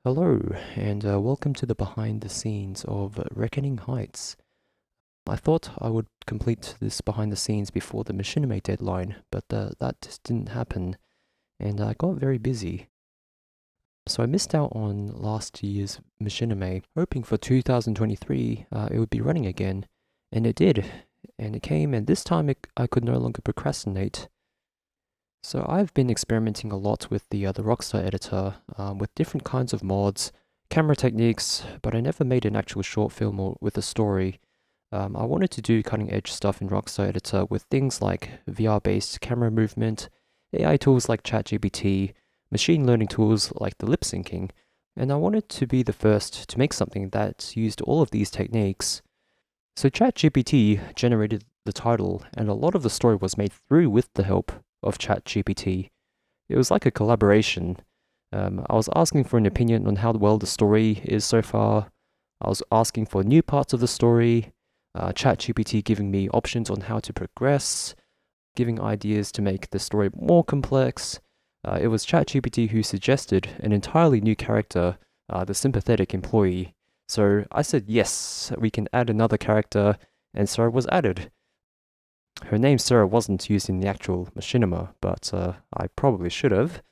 Hello, and welcome to the behind the scenes of Reckoning Heights. I thought I would complete this behind the scenes before the Machinima deadline, but that just didn't happen, and I got very busy. So I missed out on last year's Machinima, hoping for 2023 it would be running again, and it did, and it came, and this time I could no longer procrastinate. So I've been experimenting a lot with the Rockstar editor, with different kinds of mods, camera techniques, but I never made an actual short film or with a story. I wanted to do cutting edge stuff in Rockstar editor with things like VR-based camera movement, AI tools like ChatGPT, machine learning tools like the lip syncing, and I wanted to be the first to make something that used all of these techniques. So ChatGPT generated the title, and a lot of the story was made through with the help of ChatGPT. It was like a collaboration. I was asking for an opinion on how well the story is so far. I was asking for new parts of the story. ChatGPT giving me options on how to progress, giving ideas to make the story more complex. It was ChatGPT who suggested an entirely new character, the sympathetic employee. So I said, yes, we can add another character, and Sarah was added. Her name Sarah wasn't used in the actual Machinima, but I probably should have.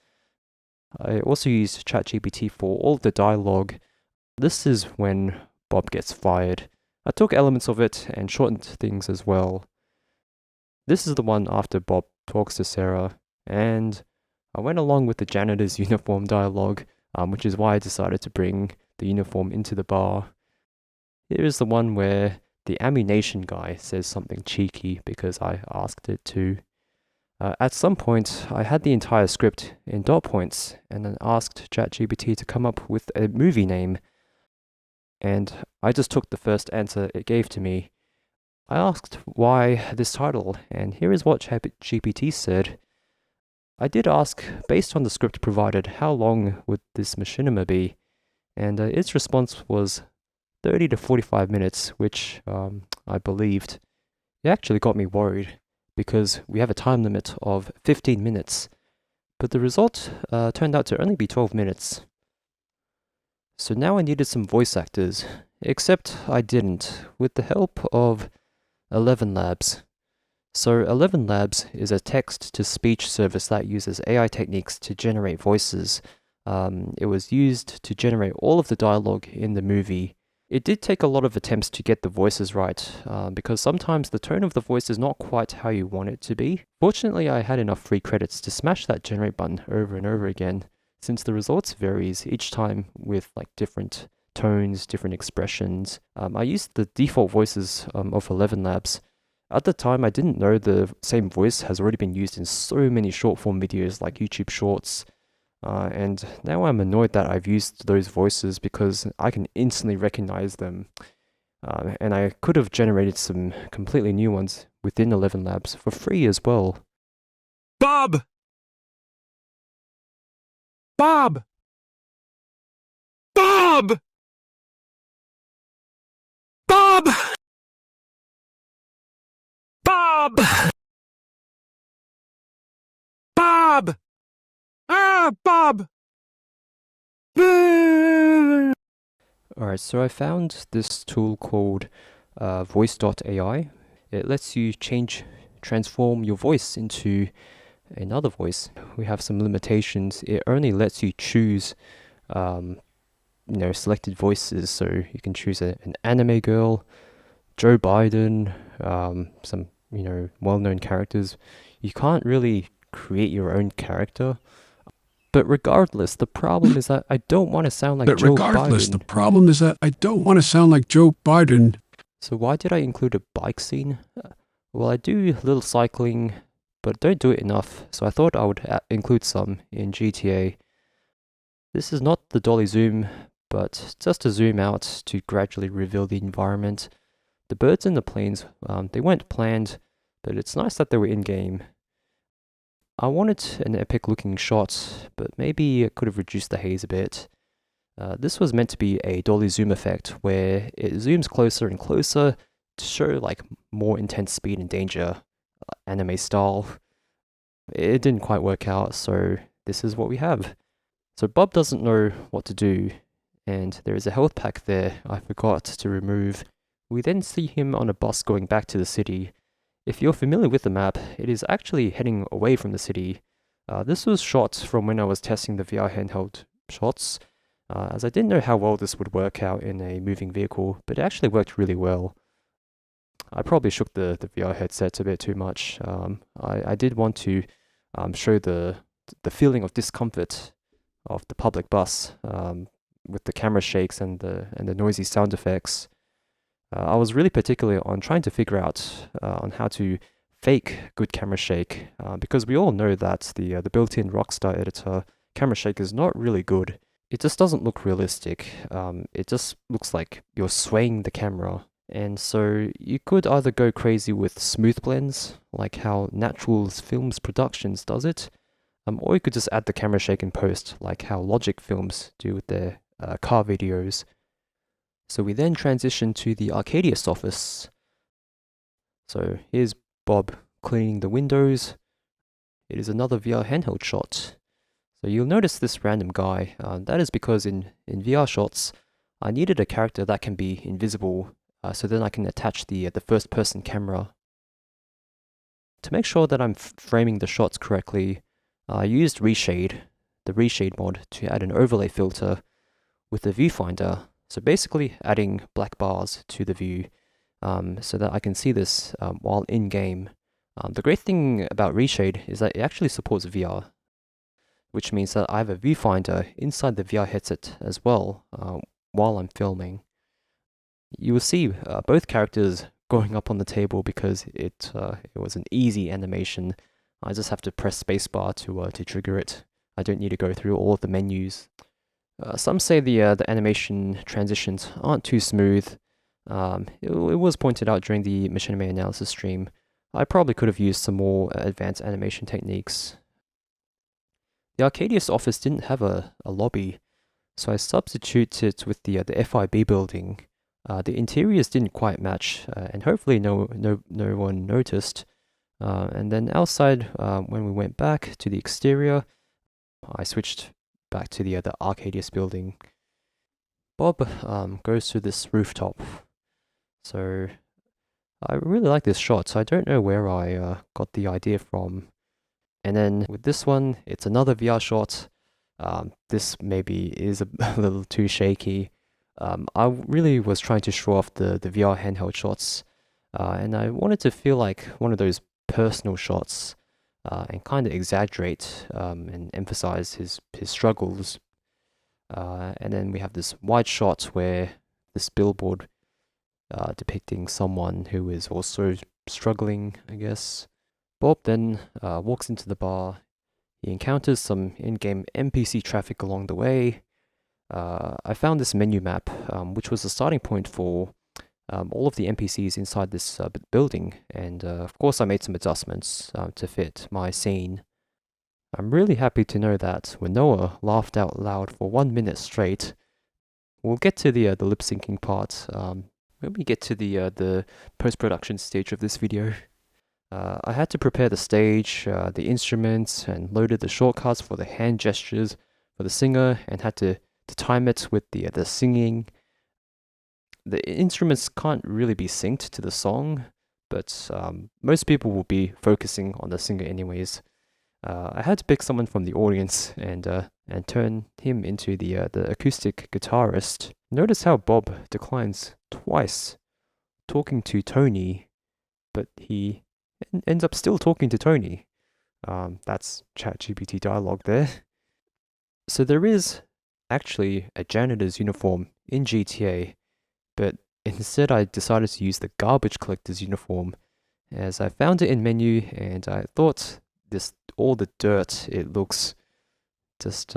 I also used ChatGPT for all the dialogue. This is when Bob gets fired. I took elements of it and shortened things as well. This is the one after Bob talks to Sarah, and I went along with the janitor's uniform dialogue, which is why I decided to bring the uniform into the bar. Here is the one where the ammunition guy says something cheeky because I asked it to. At some point, I had the entire script in dot points and then asked ChatGPT to come up with a movie name. And I just took the first answer it gave to me. I asked why this title, and here is what ChatGPT said. I did ask, based on the script provided, how long would this machinima be? And its response was 30 to 45 minutes, which I believed. It actually got me worried because we have a time limit of 15 minutes, but the result turned out to only be 12 minutes. So now I needed some voice actors, except I didn't, with the help of ElevenLabs. So ElevenLabs is a text-to-speech service that uses AI techniques to generate voices. It was used to generate all of the dialogue in the movie. It did take a lot of attempts to get the voices right, because sometimes the tone of the voice is not quite how you want it to be. Fortunately, I had enough free credits to smash that generate button over and over again, since the results varies each time with like different tones, different expressions. I used the default voices of ElevenLabs. At the time, I didn't know the same voice has already been used in so many short form videos like YouTube Shorts, and now I'm annoyed that I've used those voices because I can instantly recognize them. And I could have generated some completely new ones within ElevenLabs for free as well. Bob! Bob! Bob! Bob! Bob! Bob! Bob! Alright, so I found this tool called voice.ai. It lets you transform your voice into another voice. We have some limitations. It only lets you choose, selected voices. So you can choose an anime girl, Joe Biden, some, well-known characters. You can't really create your own character. But regardless, the problem is that I don't want to sound like Joe Biden. The problem is that I don't want to sound like Joe Biden. So why did I include a bike scene? Well, I do a little cycling, but don't do it enough, so I thought I would include some in GTA. This is not the dolly zoom, but just a zoom out to gradually reveal the environment. The birds and the planes, they weren't planned, but it's nice that they were in-game. I wanted an epic looking shot, but maybe it could have reduced the haze a bit. This was meant to be a dolly zoom effect where it zooms closer and closer to show like more intense speed and danger, anime style. It didn't quite work out, so this is what we have. So Bob doesn't know what to do, and there is a health pack there I forgot to remove. We then see him on a bus going back to the city. If you're familiar with the map, it is actually heading away from the city. This was shot from when I was testing the VR handheld shots, as I didn't know how well this would work out in a moving vehicle, but it actually worked really well. I probably shook the VR headset a bit too much. I did want to show the feeling of discomfort of the public bus with the camera shakes and the noisy sound effects. I was really particular on trying to figure out on how to fake good camera shake, because we all know that the built-in Rockstar editor camera shake is not really good. It just doesn't look realistic. It just looks like you're swaying the camera. And so you could either go crazy with smooth blends, like how Natural Films Productions does it, or you could just add the camera shake in post, like how Logic Films do with their car videos. So we then transition to the Arcadius office. So here's Bob cleaning the windows. It is another VR handheld shot. So you'll notice this random guy. That is because in VR shots, I needed a character that can be invisible, so then I can attach the first person camera. To make sure that I'm framing the shots correctly, I used Reshade, the Reshade mod, to add an overlay filter with the viewfinder. So basically adding black bars to the view so that I can see this while in game. The great thing about Reshade is that it actually supports VR, which means that I have a viewfinder inside the VR headset as well while I'm filming. You will see both characters going up on the table because it was an easy animation. I just have to press spacebar to trigger it. I don't need to go through all of the menus. Some say the animation transitions aren't too smooth. It was pointed out during the Machinima analysis stream. I probably could have used some more advanced animation techniques. The Arcadius office didn't have a lobby, so I substituted it with the FIB building. The interiors didn't quite match, and hopefully no one noticed. And then outside, when we went back to the exterior, I switched back to the Arcadius building. Bob goes to this rooftop. So I really like this shot. So I don't know where I got the idea from. And then with this one, it's another VR shot. This maybe is a little too shaky. I really was trying to show off the VR handheld shots, and I wanted to feel like one of those personal shots and kind of exaggerate and emphasize his struggles. And then we have this wide shot where this billboard depicting someone who is also struggling, I guess. Bob then walks into the bar. He encounters some in-game NPC traffic along the way. I found this menu map, which was the starting point for all of the NPCs inside this building, and of course I made some adjustments to fit my scene. I'm really happy to know that Winnoa laughed out loud for 1 minute straight. We'll get to the lip syncing part when we get to the post-production stage of this video. I had to prepare the stage, the instruments, and loaded the shortcuts for the hand gestures for the singer, and had to time it with the singing. The instruments can't really be synced to the song, but most people will be focusing on the singer anyways. I had to pick someone from the audience and turn him into the acoustic guitarist. Notice how Bob declines twice talking to Tony, but he ends up still talking to Tony. That's ChatGPT dialogue there. So there is actually a janitor's uniform in GTA, but instead I decided to use the garbage collector's uniform, as I found it in menu and I thought all the dirt, it looks just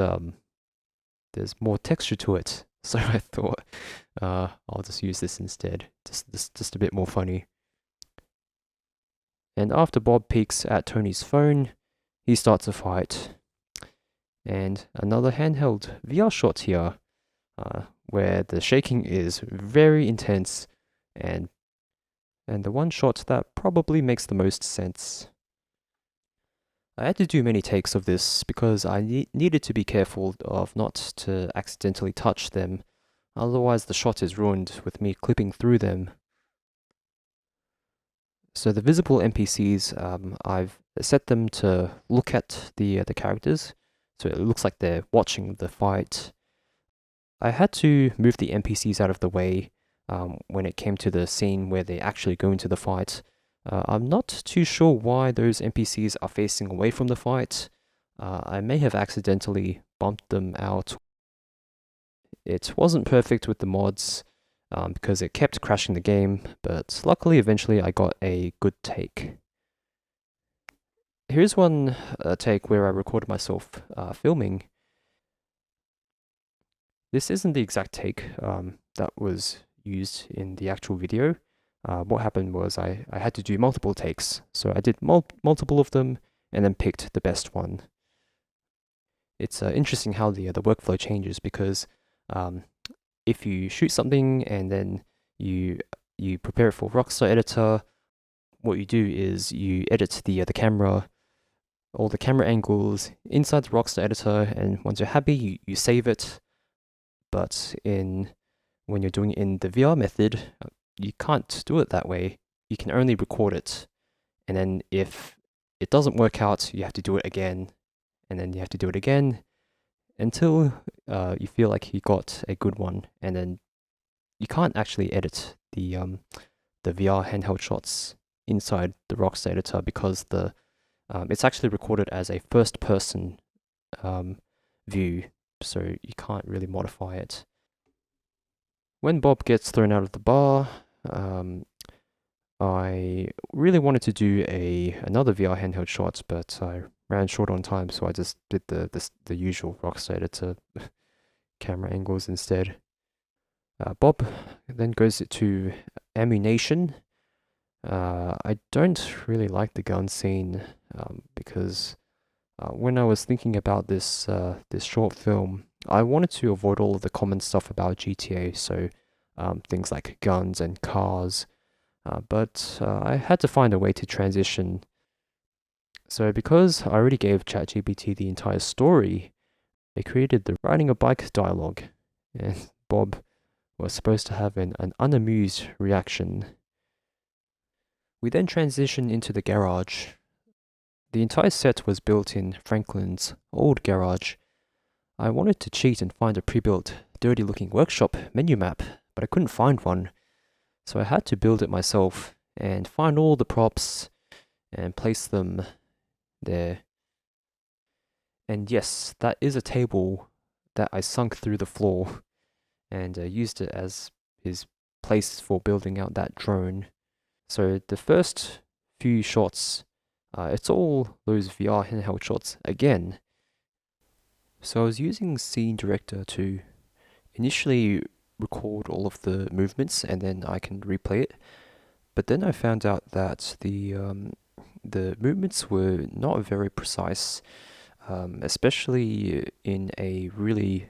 there's more texture to it, so I thought I'll just use this instead, just a bit more funny. And after Bob peeks at Tony's phone, he starts a fight. And another handheld VR shot here, where the shaking is very intense, and the one shot that probably makes the most sense. I had to do many takes of this because I needed to be careful of not to accidentally touch them, otherwise the shot is ruined with me clipping through them. So the visible NPCs, I've set them to look at the characters, so it looks like they're watching the fight. I had to move the NPCs out of the way when it came to the scene where they actually go into the fight. I'm not too sure why those NPCs are facing away from the fight. I may have accidentally bumped them out. It wasn't perfect with the mods because it kept crashing the game, but luckily eventually I got a good take. Here's one take where I recorded myself filming. This isn't the exact take that was used in the actual video. What happened was I had to do multiple takes, so I did multiple of them and then picked the best one. It's interesting how the workflow changes because if you shoot something and then you prepare it for Rockstar Editor, what you do is you edit the camera, all the camera angles inside the Rockstar Editor, and once you're happy, you save it. But when you're doing it in the VR method, you can't do it that way. You can only record it, and then if it doesn't work out, you have to do it again, and then you have to do it again until you feel like you got a good one, and then you can't actually edit the VR handheld shots inside the Rockstar Editor because it's actually recorded as a first-person view, so you can't really modify it. When Bob gets thrown out of the bar, I really wanted to do another VR handheld shot, but I ran short on time, so I just did the usual Rockstar Editor camera angles instead. Bob then goes to ammunition. I don't really like the gun scene because when I was thinking about this short film, I wanted to avoid all of the common stuff about GTA, so things like guns and cars, but I had to find a way to transition. So because I already gave ChatGPT the entire story, it created the riding a bike dialogue, and Bob was supposed to have an unamused reaction. We then transitioned into the garage. The entire set was built in Franklin's old garage. I wanted to cheat and find a pre-built, dirty-looking workshop menu map, but I couldn't find one. So I had to build it myself and find all the props and place them there. And yes, that is a table that I sunk through the floor and used it as his place for building out that drone. So the first few shots, it's all those VR handheld shots again. So I was using Scene Director to initially record all of the movements and then I can replay it. But then I found out that the movements were not very precise, especially in a really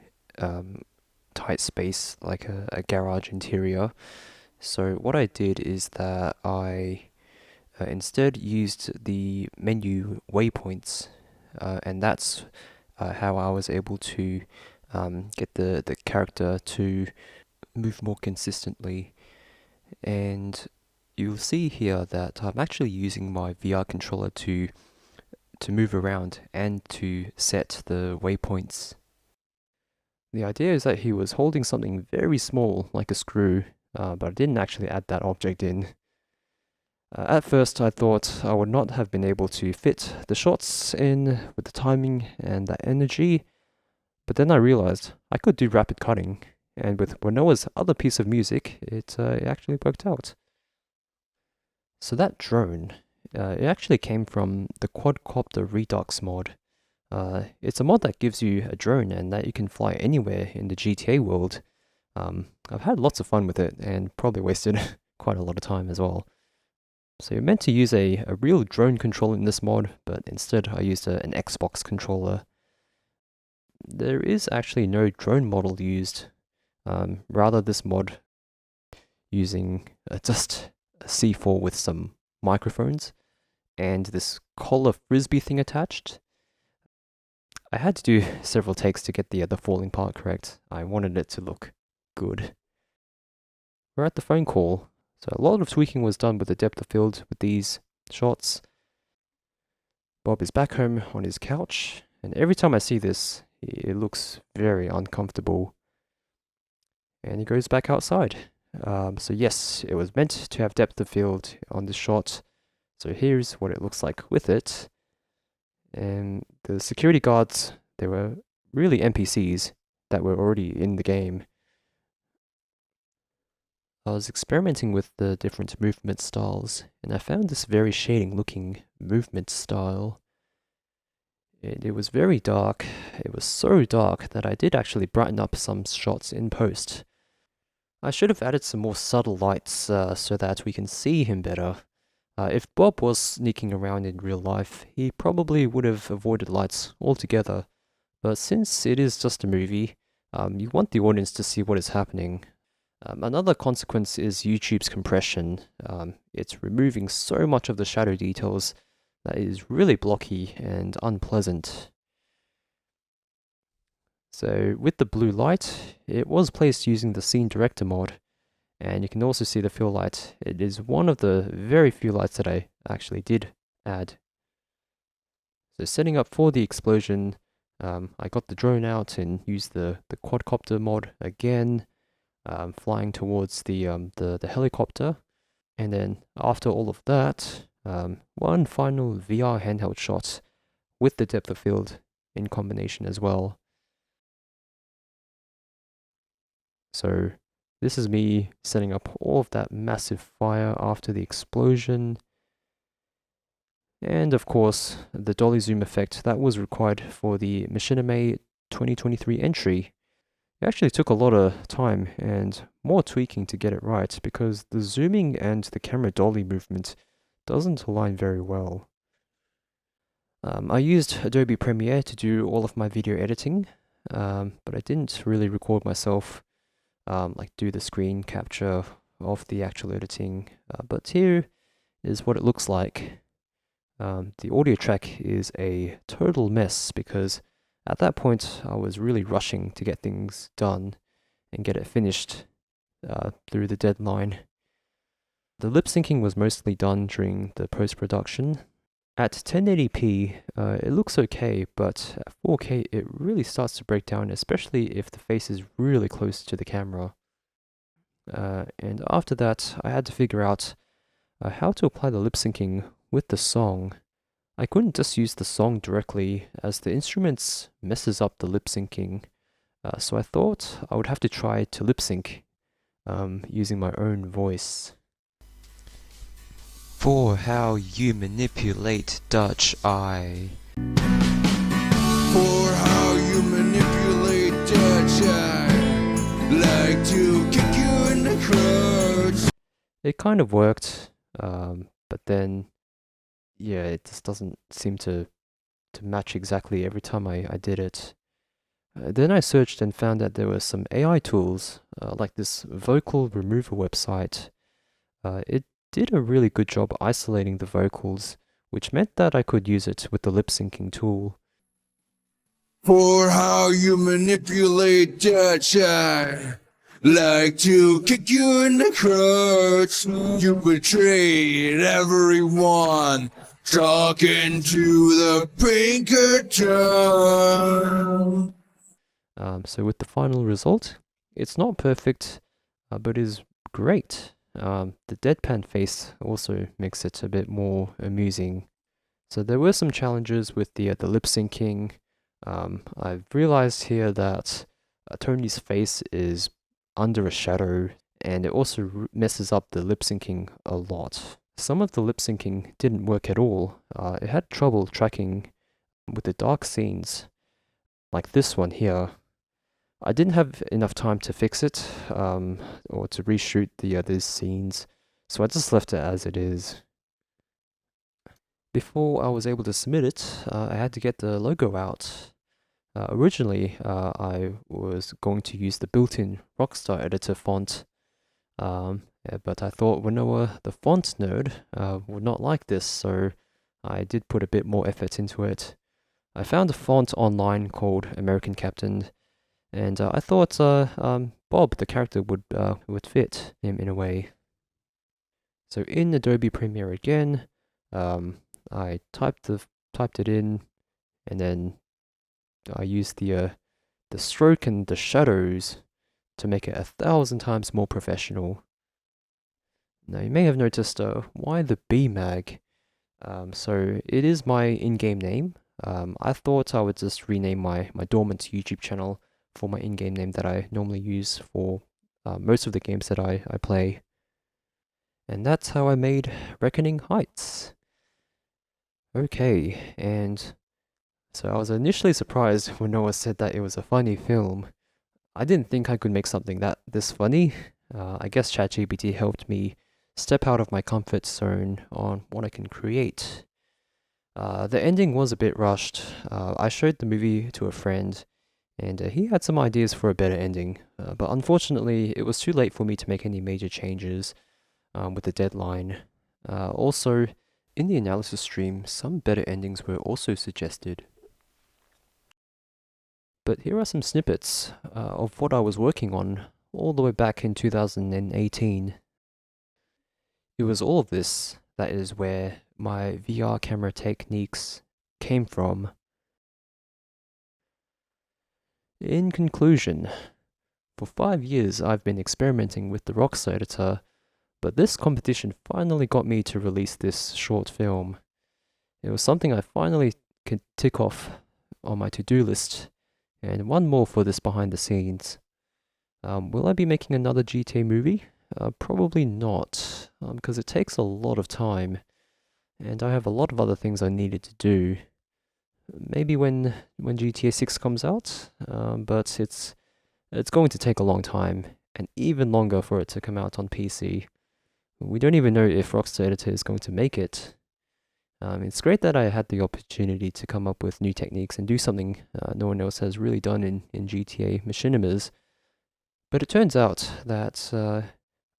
tight space like a garage interior. So what I did is that I instead used the menu waypoints, and that's how I was able to get the character to move more consistently. And you'll see here that I'm actually using my VR controller to move around and to set the waypoints. The idea is that he was holding something very small, like a screw, but I didn't actually add that object in. At first I thought I would not have been able to fit the shots in with the timing and that energy, but then I realized I could do rapid cutting, and with Wanoa's other piece of music, it actually worked out. So that drone, it actually came from the Quadcopter Redux mod. It's a mod that gives you a drone and that you can fly anywhere in the GTA world. I've had lots of fun with it and probably wasted quite a lot of time as well. So you're meant to use a real drone controller in this mod, but instead I used an Xbox controller. There is actually no drone model used. Rather this mod using just a C4 with some microphones and this collar frisbee thing attached. I had to do several takes to get the falling part correct. I wanted it to look good. We're at the phone call, so a lot of tweaking was done with the depth of field with these shots. Bob is back home on his couch, and every time I see this, it looks very uncomfortable. And he goes back outside. So yes, it was meant to have depth of field on this shot. So here's what it looks like with it. And the security guards, they were really NPCs that were already in the game. I was experimenting with the different movement styles, and I found this very shading looking movement style. It was very dark. It was so dark that I did actually brighten up some shots in post. I should have added some more subtle lights so that we can see him better. If Bob was sneaking around in real life, he probably would have avoided lights altogether. But since it is just a movie, you want the audience to see what is happening. Another consequence is YouTube's compression. It's removing so much of the shadow details that is really blocky and unpleasant. So with the blue light, it was placed using the Scene Director mod, and you can also see the fill light. It is one of the very few lights that I actually did add. So setting up for the explosion, I got the drone out and used the quadcopter mod again. Flying towards the helicopter, and then after all of that, one final VR handheld shot with the depth of field in combination as well. So this is me setting up all of that massive fire after the explosion, and of course the dolly zoom effect that was required for the Machinima 2023 entry. It actually took a lot of time and more tweaking to get it right because the zooming and the camera dolly movement doesn't align very well. I used Adobe Premiere to do all of my video editing, but I didn't really record myself, like do the screen capture of the actual editing. But here is what it looks like. The audio track is a total mess because at that point, I was really rushing to get things done and get it finished through the deadline. The lip syncing was mostly done during the post-production. At 1080p, it looks okay, but at 4K, it really starts to break down, especially if the face is really close to the camera. And after that, I had to figure out how to apply the lip syncing with the song. I couldn't just use the song directly as the instruments messes up the lip syncing, so I thought I would have to try to lip sync using my own voice. For how you manipulate Dutch Eye. For how you manipulate Dutch Eye. Like to kick you in the crotch. It kind of worked, but then yeah, it just doesn't seem to match exactly every time I did it. Then I searched and found that there were some AI tools, like this vocal remover website. It did a really good job isolating the vocals, which meant that I could use it with the lip syncing tool. For how you manipulate Dutch Eye. Like to kick you in the crotch. You betrayed everyone. Talking to the Pinkerton. So with the final result, it's not perfect, but is great. The deadpan face also makes it a bit more amusing. So there were some challenges with the lip syncing. I've realized here that Tony's face is under a shadow, and it also messes up the lip syncing a lot. Some of the lip syncing didn't work at all. It had trouble tracking with the dark scenes, like this one here. I didn't have enough time to fix it, or to reshoot these scenes, so I just left it as it is. Before I was able to submit it, I had to get the logo out. Originally, I was going to use the built-in Rockstar editor font, but I thought Winoa, the font nerd, would not like this, so I did put a bit more effort into it. I found a font online called American Captain, and I thought Bob, the character, would fit him in a way. So in Adobe Premiere again, I typed it in, and then I used the stroke and the shadows to make it 1,000 times more professional. Now you may have noticed why the BMAG. So it is my in-game name. I thought I would just rename my dormant YouTube channel for my in-game name that I normally use for most of the games that I play. And that's how I made Reckoning Heights. Okay, and so I was initially surprised when Noah said that it was a funny film. I didn't think I could make something this funny. I guess ChatGPT helped me step out of my comfort zone on what I can create. The ending was a bit rushed. I showed the movie to a friend, and he had some ideas for a better ending, but unfortunately it was too late for me to make any major changes with the deadline. Also, in the analysis stream, some better endings were also suggested. But here are some snippets of what I was working on all the way back in 2018. It was all of this that is where my VR camera techniques came from. In conclusion, for 5 years I've been experimenting with the Rockstar editor, but this competition finally got me to release this short film. It was something I finally could tick off on my to-do list, and one more for this behind the scenes. Will I be making another GTA movie? Probably not, because it takes a lot of time, and I have a lot of other things I needed to do. Maybe when GTA 6 comes out, but it's going to take a long time, and even longer for it to come out on PC. We don't even know if Rockstar Editor is going to make it. It's great that I had the opportunity to come up with new techniques and do something no one else has really done in GTA Machinimas, but it turns out that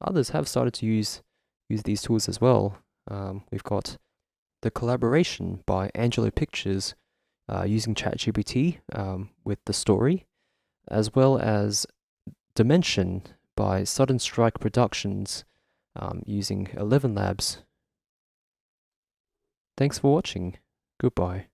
others have started to use these tools as well. We've got the collaboration by Angelo Pictures using ChatGPT with the story, as well as Dimension by Sudden Strike Productions using 11 Labs. Thanks for watching. Goodbye.